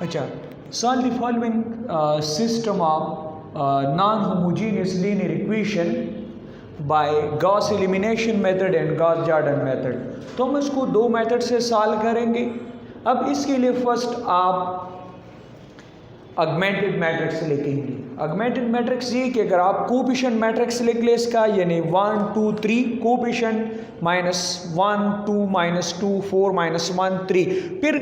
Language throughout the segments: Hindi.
अच्छा, solve the following system of non-homogeneous linear equation by Gauss elimination method and Gauss Jordan method। तो हम इसको दो मेथड से सॉल्व करेंगे। अब इसके लिए फर्स्ट आप ऑगमेंटेड मैट्रिक्स लिखेंगे। ऑगमेंटेड मैट्रिक्स ये कि अगर आप कोएफिशिएंट मैट्रिक्स लिख ले इसका, यानी 1 2 3 कोएफिशिएंट -1 2 -2 4 -1 3, फिर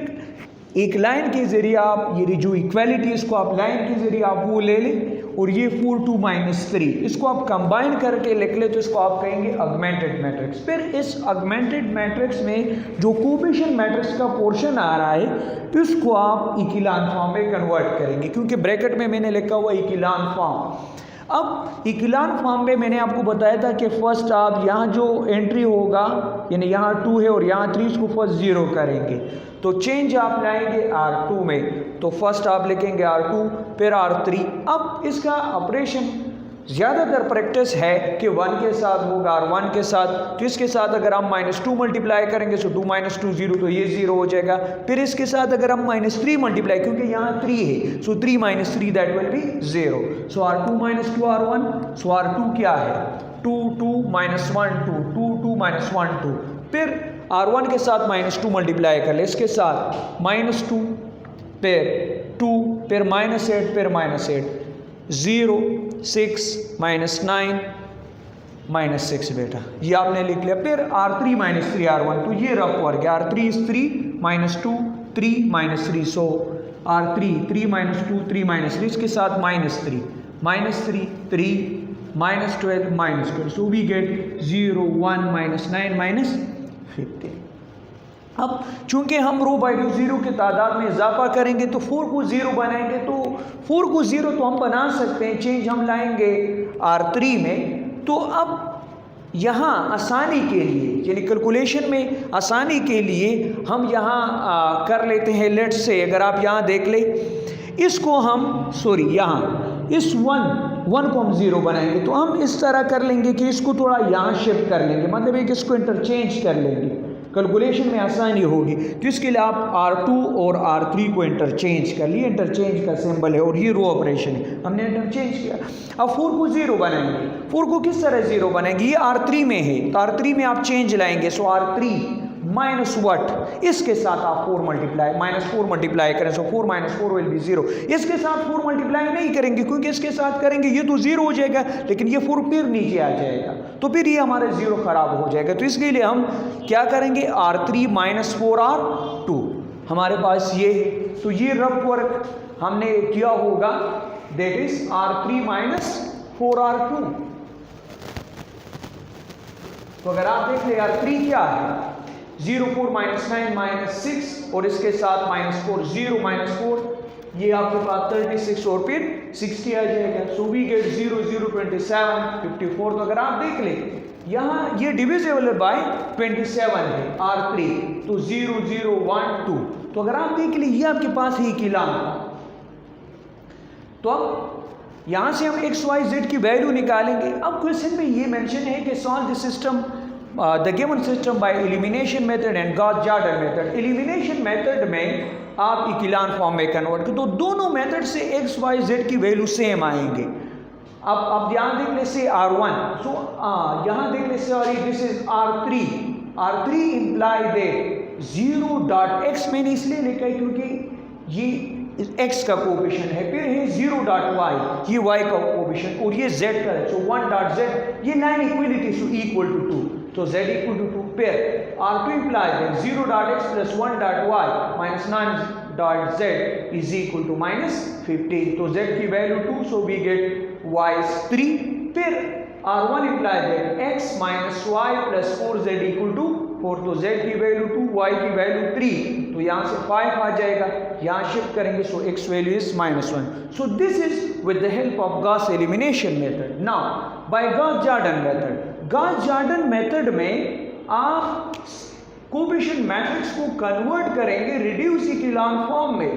एक लाइन के जरिए आप ये जो इक्वालिटी इसको आप लाइन के जरिए आप वो ले लें और ये 4 2 -3 इसको आप कंबाइन करके लिख ले तो इसको आप कहेंगे ऑगमेंटेड मैट्रिक्स। फिर इस ऑगमेंटेड मैट्रिक्स में जो कोएफिशिएंट मैट्रिक्स का पोर्शन आ रहा है इसको आप इक्विलान फॉर्म में कन्वर्ट करेंगे, क्योंकि ब्रैकेट में मैंने लिखा हुआ इक्विलान फॉर्म। अब इक्विलान फॉर्म में मैंने आपको बताया था कि फर्स्ट आप यहाँ जो एंट्री होगा यानी यहाँ 2 है और यहाँ 3, इसको फर्स्ट 0 करेंगे तो चेंज आप लाएंगे R2 में। तो फर्स्ट आप लिखेंगे R2 फिर R3। अब इसका ऑपरेशन ज़्यादातर प्रैक्टिस है कि 1 के साथ होगा और 1 के साथ, तो इसके साथ अगर हम -2 मल्टीप्लाई करेंगे तो 2 - 2 0, तो ये 0 हो जाएगा। फिर इसके साथ अगर हम -3 मल्टीप्लाई, क्योंकि यहाँ 3 है, सो 3 - 3 that will be 0। So R2 - 2 R1, so R2 क्या है 2 2 -1 2 2 2 -1 2। फिर R1 के साथ -2 मल्टीप्लाई कर ले, इसके साथ -2 फिर 2 फिर -8 फिर -8 0 6 -9 -6 बेटा ये आपने लिख लिया। फिर R3 - 3 R1, तो ये रफ वर्क है। R3 is 3 -2 3 -3, सो R3 3 -2 3 -3, इसके साथ -3 -3 3 -12 -12, सो वी गेट 0 1 -9 -15। अब चूंकि हम रो बाई रो 0 की तादाद में इजाफा करेंगे तो 4 को 0 बनाएंगे, तो 4 को 0 तो हम बना सकते हैं, चेंज हम लाएंगे R3 में। तो अब यहाँ आसानी के लिए यानी कैलकुलेशन में आसानी के लिए हम यहाँ कर लेते हैं, लेट्स से अगर आप यहाँ देख ले इसको हम यहाँ इस 1 को हम 0 बनाएंगे, तो हम इस तरह कर लेंगे कि इसको थोड़ा यहाँ शिफ्ट कर लेंगे, मतलब एक इसको इंटरचेंज कर लेंगे, कैलकुलेशन में आसानी होगी। तो इसके लिए आप R2 और R3 को इंटरचेंज कर लिए, इंटरचेंज का सिंबल है और ये रो ऑपरेशन है, हमने इंटरचेंज किया। अब 4 को 0 बनाएंगे, 4 को किस तरह 0 बनाएंगे, ये R3 में है तो R3 में आप चेंज लाएंगे, सो R3 माइनस वट, इसके साथ आप 4 मल्टीप्लाई -4 मल्टीप्लाई करें, सो 4 - 4 विल बी 0। इसके साथ 4 मल्टीप्लाई नहीं करेंगे क्योंकि इसके साथ करेंगे ये तो 0 हो जाएगा, लेकिन ये 4 फिर नीचे आ जाएगा तो फिर ये हमारे 0 खराब हो जाएगा। तो इसके लिए हम क्या करेंगे, R3 - 4 R2 हमारे पास ये, तो ये रफ वर्क हमने किया होगा, दैट इज R3 - 4 R2। तो अगर आप देख ले R3 क्या है 0 4 -9 -6 और इसके साथ -4 0 -4, ये आपके पास 36 और फिर 60 आ जाएगा। So we get 0 0 27 54। तो अगर आप देख ले यहाँ ये डिविजिबल बाय 27 है R3, तो 0 0 1 2। तो अगर आप देख ले ये आपके पास है इक्विलान। तो अब यहाँ से हम x y z की वैल्यू निकालेंगे। अब क्वेश्चन में ये मेंशन है कि solve the system the given system by elimination method and Gauss Jordan method. Elimination method में आप इक्विलान फॉर्म में कन्वर्ट करें तो दोनों मेथड से x y z की वैल्यू सेम आएंगे। अब यहाँ देख ले से R1, सो यहाँ देख ले sorry this is R3 imply that 0.x मैंने इसलिए लिखा है क्योंकि ये x का कोएफिशिएंट है, फिर है 0.y ये y का कोएफिशिएंट और ये z का है, सो 1.z ये 9 इक्वलिटी सो इक्वल टू 2, तो z इक्वल टू 2। फिर R2 implies that 0.x plus 1.y minus 9.z is equal to -15, तो z की value 2, so we get y is 3। फिर R1 implies that x minus y plus 4z equal to 4, तो z की वैल्यू 2 y की वैल्यू 3, तो यहाँ से 5 आ जाएगा, यहाँ शिफ्ट करेंगे, so x value is -1। So this is with the help of Gauss elimination method. Now by Gauss Jordan method, Gauss Jordan method में आप कोएफिशिएंट मैट्रिक्स को कन्वर्ट करेंगे रिड्यूस इक्विलान फॉर्म में,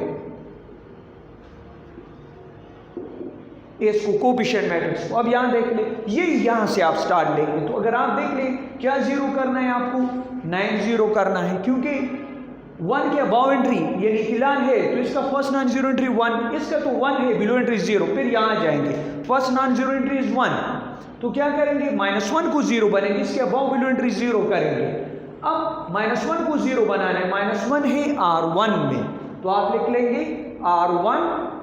इसको कोएफिशिएंट मैट्रिक्स को। अब यहाँ देख ले ये यहाँ से आप स्टार्ट लेंगे, तो अगर आप देख लें क्या 0 करना है आपको 9 0 करना है, क्योंकि 1 के अबाव एंट्री यानी किलान है तो इसका फर्स्ट नॉन जीरो एंट्री 1, इसका तो 1 है, बिलो एंट्री 0। फिर यहाँ जाएंगे, first non zero entry is 1, तो क्या करेंगे -1 को 0 बनेंगे, इसके अबाव बिलो एंट्री 0 करेंगे। अब -1 को 0 बनाना है, -1 है R1 में, तो आप लिख लेंगे R1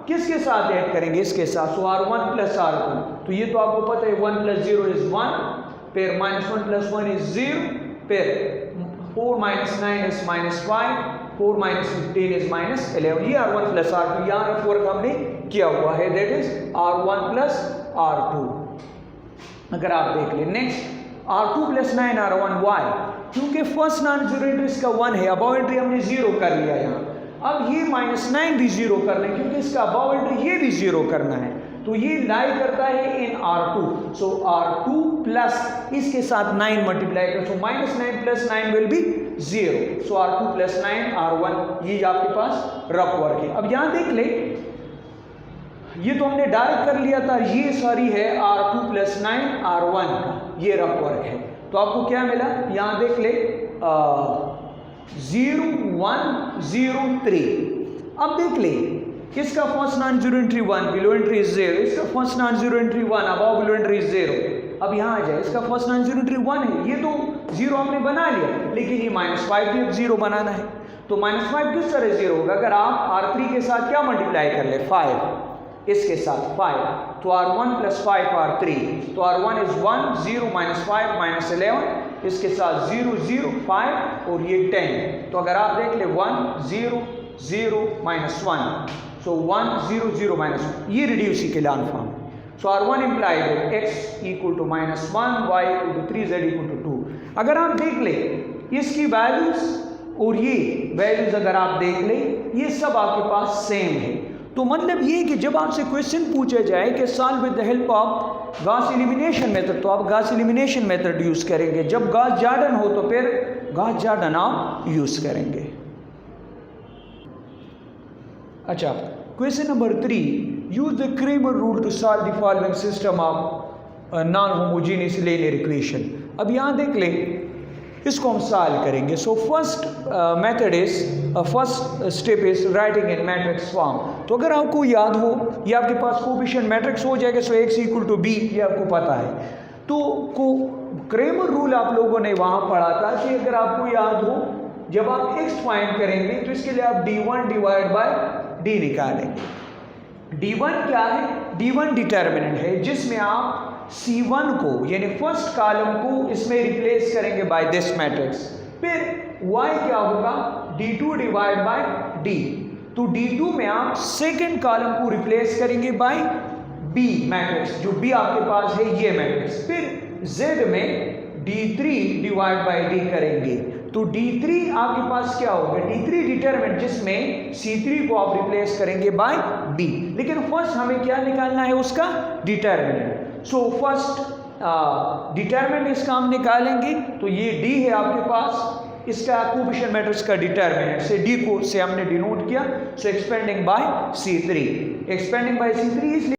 किसके साथ ऐड करेंगे, इसके साथ, तो R1 प्लस R2, तो ये तो आपको पता है 1 + 0 इज 1, फिर -1 + 1 इज 0, फिर 4 - 9 इज -5, 4 - 15 इज -11, ये R1 प्लस R2 यहाँ रफ वर्क हमने किया हुआ है, that is R1 plus R2। अगर आप देख लें नेक्स्ट R2 + 9 R1 वाई, क्योंकि फर्स्ट नॉन जीरो एंट्री इसका 1 है, अबाव एंट्री हमने 0 कर लिया यहाँ। अब ये -9 भी 0 करना है, क्योंकि इसका अबाव एंट्री ये भी 0 करना है, तो ये लाई करता है इन R2, सो R2 प्लस इसके साथ 9 मल्टीप्लाई कर, सो -9 + 9 will be 0, so R2 + 9 R1, ये आपके पास रफ वर्क है। अब यहाँ देख ले, ये तो हमने डायरेक्ट कर लिया था, ये सारी है R2 + 9 R1 का, ये रफ वर्क है। तो आपको क्या मिला, यहाँ देख ले 0 1 0 3। अब देख ले, इसका first non zero entry 1, below entry 0, इसका first non zero entry 1, above below entry 0। अब यहाँ आ जाए, इसका फर्स्ट नॉन जीरो एंट्री 1 है, ये तो 0 हमने बना लिया, लेकिन ये -5 भी 0 बनाना है, तो -5 किस तरह 0 होगा, अगर आप R3 के साथ क्या मल्टीप्लाई कर ले, 5, इसके साथ 5, तो R1 + 5 R3, तो R1 इज 1 0 -5 -11, इसके साथ 0 0 5 और ये 10, तो अगर आप देख ले 1 0 0 -1, सो 1 0 0 -1, ये रिड्यूस इक्विलान फॉर्म। सो R1 implied x = -1, y = 3, z = 2। अगर आप देख ले इसकी वैल्यूज और ये वैल्यूज अगर आप देख ले, ये सब आपके पास सेम है, तो मतलब ये कि जब आपसे क्वेश्चन पूछा जाए कि solve with the help of Gauss elimination method, तो आप गॉस एलिमिनेशन मेथड यूज करेंगे, जब गॉस जॉर्डन हो तो फिर गॉस जॉर्डन आप यूज करेंगे। अच्छा, question number 3, use the Cramer rule to solve the following system of non homogeneous linear equation. अब यहाँ देख ले, इसको हम सॉल्व करेंगे। So first method is, first step is writing in matrix form. तो अगर आपको याद हो, ये आपके पास कोएफिशिएंट मैट्रिक्स हो जाएगा, सो x = b, ये आपको पता है। तो क्रेमर रूल आप लोगों ने वहाँ पढ़ा था कि अगर आपको याद हो, जब आप x फाइंड करेंगे तो इसके लिए आप d1 / d निकालेंगे। d1 क्या है, d1 डिटर्मिनेंट है, जिसमें आप C1 को यानी फर्स्ट कॉलम को इसमें रिप्लेस करेंगे बाय दिस मैट्रिक्स। फिर y क्या होगा, d2 / d, तो d2 में आप सेकंड कॉलम को रिप्लेस करेंगे बाय b मैट्रिक्स, जो b आपके पास है ये मैट्रिक्स। फिर z में d3 / d करेंगे, तो d3 आपके पास क्या होगा, d3 डिटरमिनेंट, जिसमें c3 को आप रिप्लेस करेंगे बाय b, लेकिन फर्स्ट हमें क्या निकालना है, उसका डिटरमिनेंट। सो फर्स्ट डिटरमिनेंट इसका हम निकालेंगे, तो ये d है आपके पास, इसका कोएफिशिएंट मैट्रिक्स का डिटरमिनेंट से d को से हमने डिनोट किया, so expanding by c3, expanding by c3 इसलिए